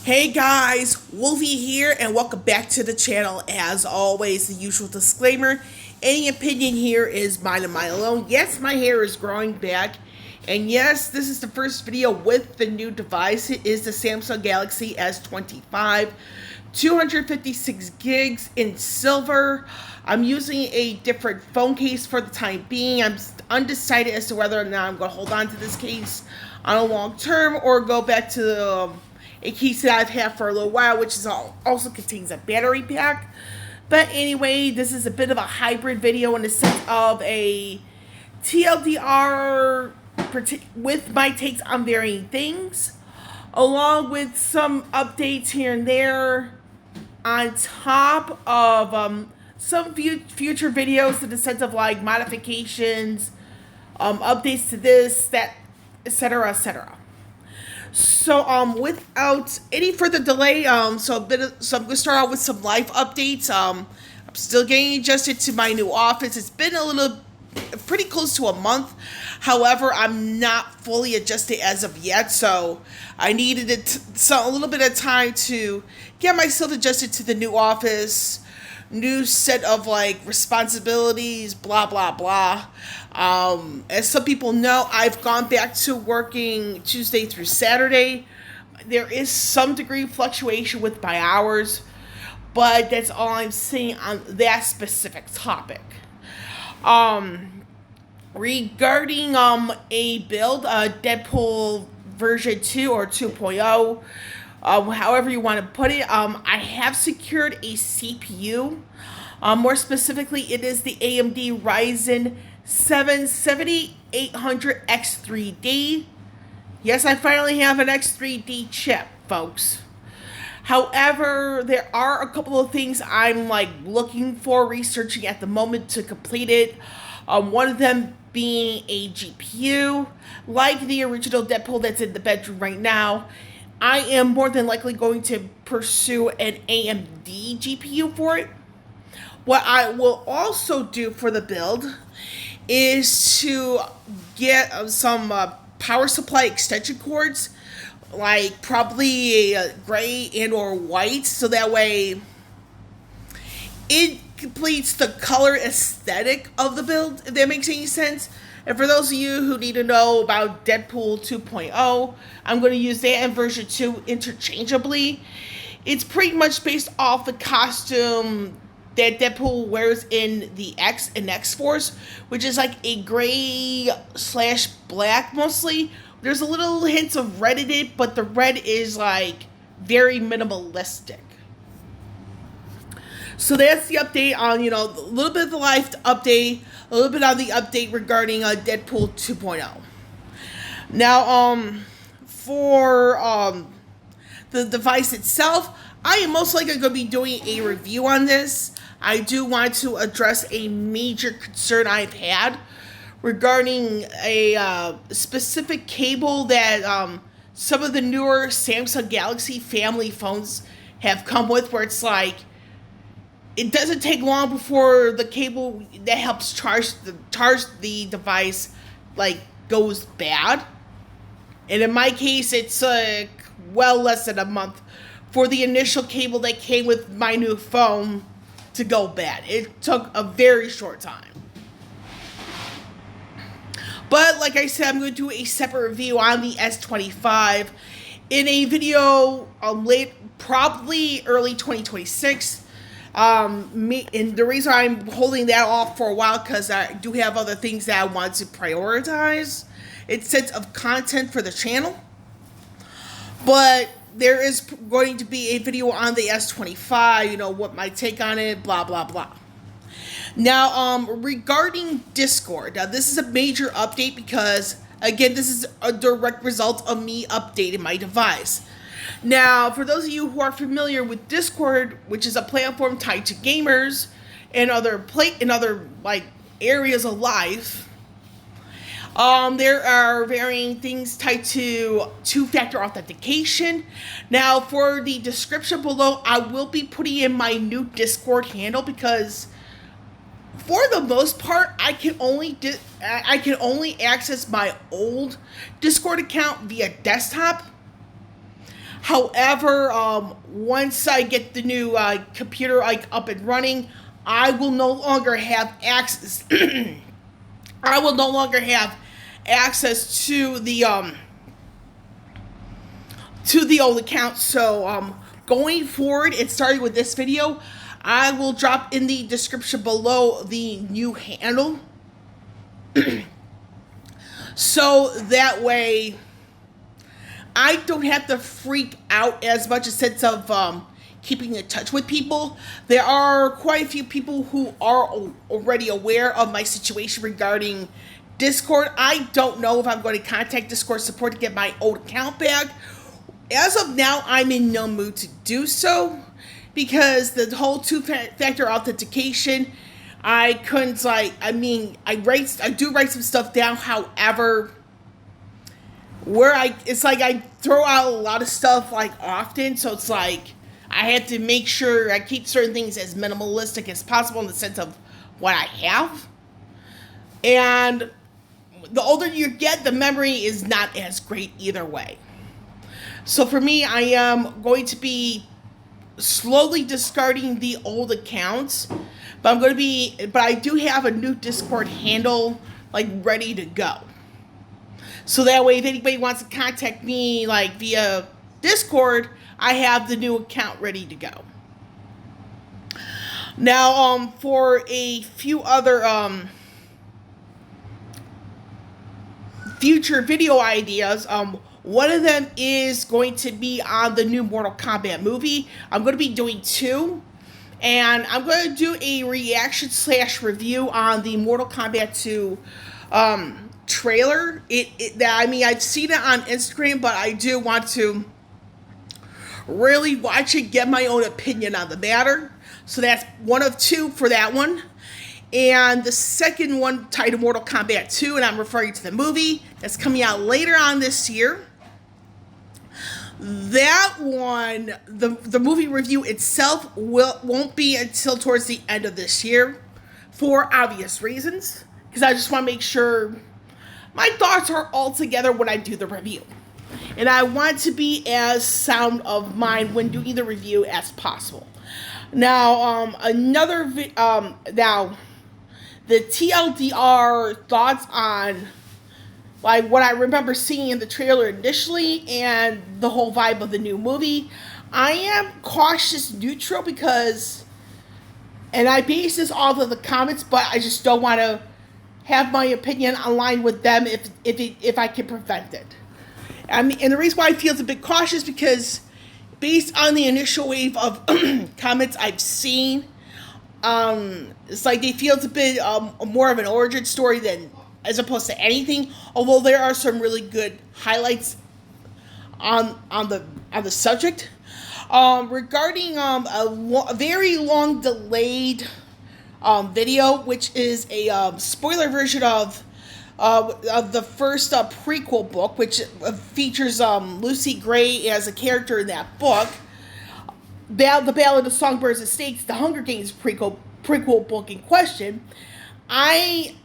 Hey guys, Wolfie here, and welcome back to the channel. As always, the usual disclaimer: any opinion here is mine and mine alone. Yes, my hair is growing back, and yes, this is the first video with the new device. It is the Samsung Galaxy S25, 256 gigs in silver. I'm using a different phone case for the time being. I'm undecided as to whether or not I'm going to hold on to this case on a long term or go back to the a case that I've had for a little while, which is also contains a battery pack. But anyway, this is a bit of a hybrid video in the sense of a TLDR with my takes on varying things, along with some updates here and there, on top of some future videos in the sense of like modifications, updates to this, that, etc., etc. So, without any further delay, so I'm gonna start out with some life updates. I'm still getting adjusted to my new office. It's been pretty close to a month. However, I'm not fully adjusted as of yet, so I needed a little bit of time to get myself adjusted to the new office, new set of like responsibilities, blah blah blah. As some people know, I've gone back to working Tuesday through Saturday. There is some degree of fluctuation with my hours, but that's all I'm saying on that specific topic. Regarding a build, Deadpool version 2 or 2.0, however you want to put it, I have secured a CPU. More specifically, it is the AMD Ryzen 7 7800X3D. Yes, I finally have an X3D chip, folks. However, there are a couple of things I'm looking for, researching at the moment to complete it. One of them being a GPU, like the original Deadpool that's in the bedroom right now. I am more than likely going to pursue an AMD GPU for it. What I will also do for the build is to get some power supply extension cords, like probably a gray and or white, so that way it completes the color aesthetic of the build, if that makes any sense. And for those of you who need to know about Deadpool 2.0, I'm going to use that and version 2 interchangeably. It's pretty much based off the costume that Deadpool wears in the X and X-Force, which is like a gray / black mostly. There's a little hints of red in it, but the red is like very minimalistic. So that's the update on, a little bit of the life update, a little bit on the update regarding Deadpool 2.0. Now, for the device itself, I am most likely going to be doing a review on this. I do want to address a major concern I've had regarding a specific cable that some of the newer Samsung Galaxy family phones have come with, where it's like, it doesn't take long before the cable that helps charge the device goes bad. And in my case, it's well less than a month for the initial cable that came with my new phone to go bad. It took a very short time. But like I said, I'm going to do a separate review on the S25 in a video probably early 2026. And the reason I'm holding that off for a while, because I do have other things that I want to prioritize in sense of content for the channel. But there is going to be a video on the S25, what my take on it, blah, blah, blah. Now, regarding Discord, now this is a major update because, again, this is a direct result of me updating my device. Now, for those of you who are familiar with Discord, which is a platform tied to gamers and other areas of life, there are varying things tied to two-factor authentication. Now, for the description below, I will be putting in my new Discord handle because, for the most part, I can only access my old Discord account via desktop. However, once I get the new computer up and running, I will no longer have access. I will no longer have access to the old account. So going forward, and starting with this video, I will drop in the description below the new handle. So that way I don't have to freak out as much a sense of keeping in touch with people. There are quite a few people who are already aware of my situation regarding Discord. I don't know if I'm going to contact Discord support to get my old account back. As of now, I'm in no mood to do so because the whole two-factor authentication, I couldn't I do write some stuff down. However, it's like I throw out a lot of stuff often, so it's like I have to make sure I keep certain things as minimalistic as possible in the sense of what I have. And the older you get, the memory is not as great either way. So for me, I am going to be slowly discarding the old accounts, but I do have a new Discord handle ready to go. So that way, if anybody wants to contact me via Discord, I have the new account ready to go. Now, for a few other future video ideas, one of them is going to be on the new Mortal Kombat movie. I'm going to be doing 2. And I'm going to do a reaction / review on the Mortal Kombat 2 trailer. I've seen it on Instagram, but I do want to really watch it, get my own opinion on the matter. So that's one of 2 for that one. And the second one, titled Mortal Kombat 2, and I'm referring to the movie that's coming out later on this year. That one, the movie review itself won't be until towards the end of this year, for obvious reasons, because I just want to make sure my thoughts are all together when I do the review. And I want to be as sound of mind when doing the review as possible. Now, now, the TLDR thoughts on what I remember seeing in the trailer initially and the whole vibe of the new movie, I am cautious neutral because, and I base this off of the comments, but I just don't want to have my opinion aligned with them if I can prevent it. And the reason why I feel it's a bit cautious because based on the initial wave of comments I've seen, it's like they feel it's a bit more of an origin story than as opposed to anything. Although there are some really good highlights on the subject. Regarding a very long delayed video, which is a spoiler version of the first prequel book, which features Lucy Gray as a character in that book. The Ballad of Songbirds and Snakes, the Hunger Games prequel book in question. I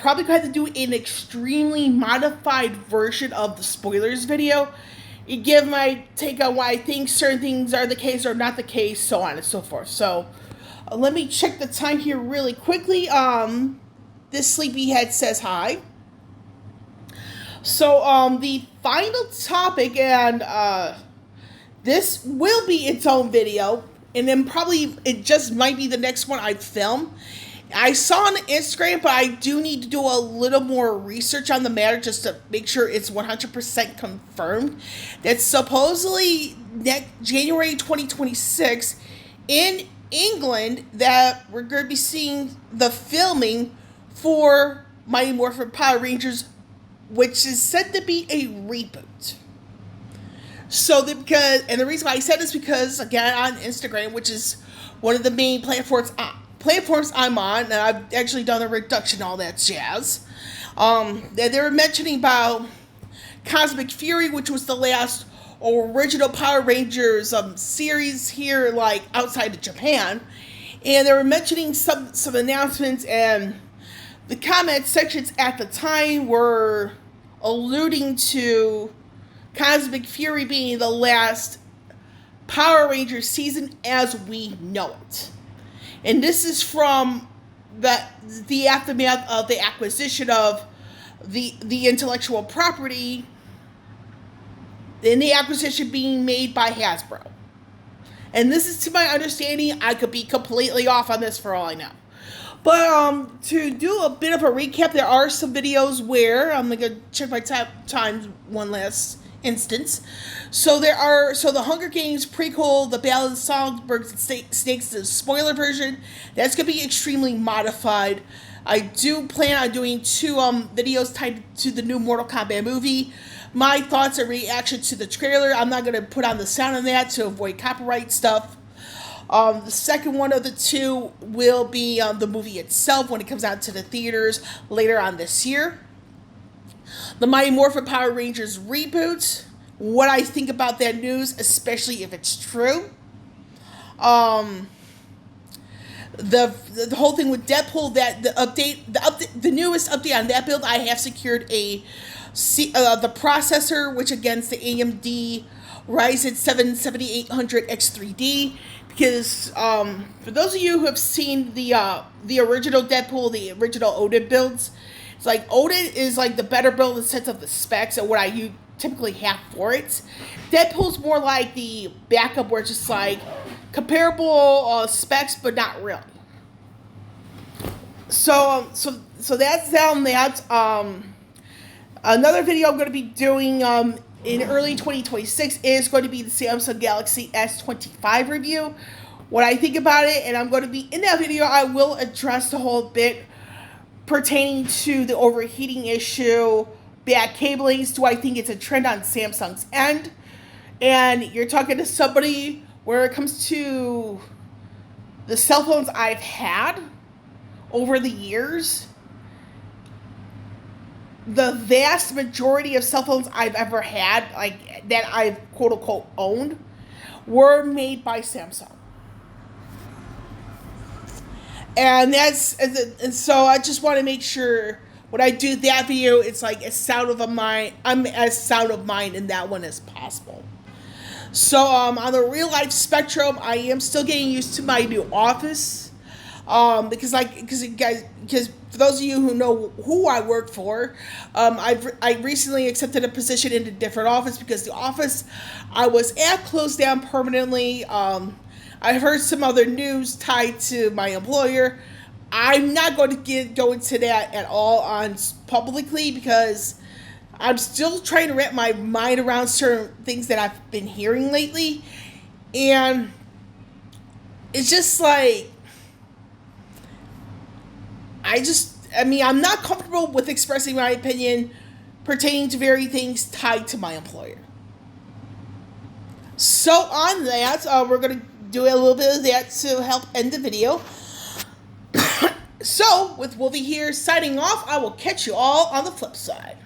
probably going to do an extremely modified version of the spoilers video. You give my take on why I think certain things are the case or not the case, so on and so forth. So let me check the time here really quickly. This sleepyhead says hi. So the final topic, and this will be its own video, and then probably it just might be the next one I film. I saw on Instagram, but I do need to do a little more research on the matter just to make sure it's 100% confirmed. That supposedly January 2026 in England that we're going to be seeing the filming for Mighty Morphin Power Rangers, which is said to be a reboot. So the reason why I said this because again on Instagram, which is one of the main platforms I'm on, and I've actually done a reduction, all that jazz. They were mentioning about Cosmic Fury, which was the last original Power Rangers series here, outside of Japan, and they were mentioning some announcements, and the comment sections at the time were alluding to Cosmic Fury being the last Power Rangers season as we know it. And this is from the aftermath of the acquisition of the intellectual property, and the acquisition being made by Hasbro. And this is to my understanding. I could be completely off on this for all I know. But to do a bit of a recap, there are some videos where I'm gonna check my times one last instance. So the Hunger Games prequel, the Ballad of Songbirds and Snakes, the spoiler version, that's gonna be extremely modified. I do plan on doing 2 videos tied to the new Mortal Kombat movie. My thoughts and reaction to the trailer. I'm not gonna put on the sound on that to avoid copyright stuff. The second one of the 2 will be the movie itself when it comes out to the theaters later on this year. The Mighty Morphin Power Rangers reboot. What I think about that news, especially if it's true. The whole thing with Deadpool, that the newest update on that build, I have secured the processor, which against the AMD Ryzen 7 7800X3D. Because for those of you who have seen the original Deadpool, the original Odin builds, it's like Odin is like the better build in the sense of the specs and what I typically have for it. Deadpool's more like the backup, where it's just like comparable specs, but not really. So that's down that. Another video I'm going to be doing in early 2026 is going to be the Samsung Galaxy S25 review. What I think about it, and I'm going to be in that video, I will address the whole bit pertaining to the overheating issue, bad cablings. Do I think it's a trend on Samsung's end? And you're talking to somebody where it comes to the cell phones I've had over the years. The vast majority of cell phones I've ever had, like that I've quote unquote owned, were made by Samsung. And so I just want to make sure when I do that video, it's like I'm as sound of mind in that one as possible. So on the real life spectrum, I am still getting used to my new office. Because for those of you who know who I work for, I recently accepted a position in a different office because the office I was at closed down permanently. I've heard some other news tied to my employer. I'm not going to go into that at all on publicly because I'm still trying to wrap my mind around certain things that I've been hearing lately, and it's just like I'm not comfortable with expressing my opinion pertaining to very things tied to my employer. So on that, we're going to do a little bit of that to help end the video. So, with Wolvie here signing off, I will catch you all on the flip side.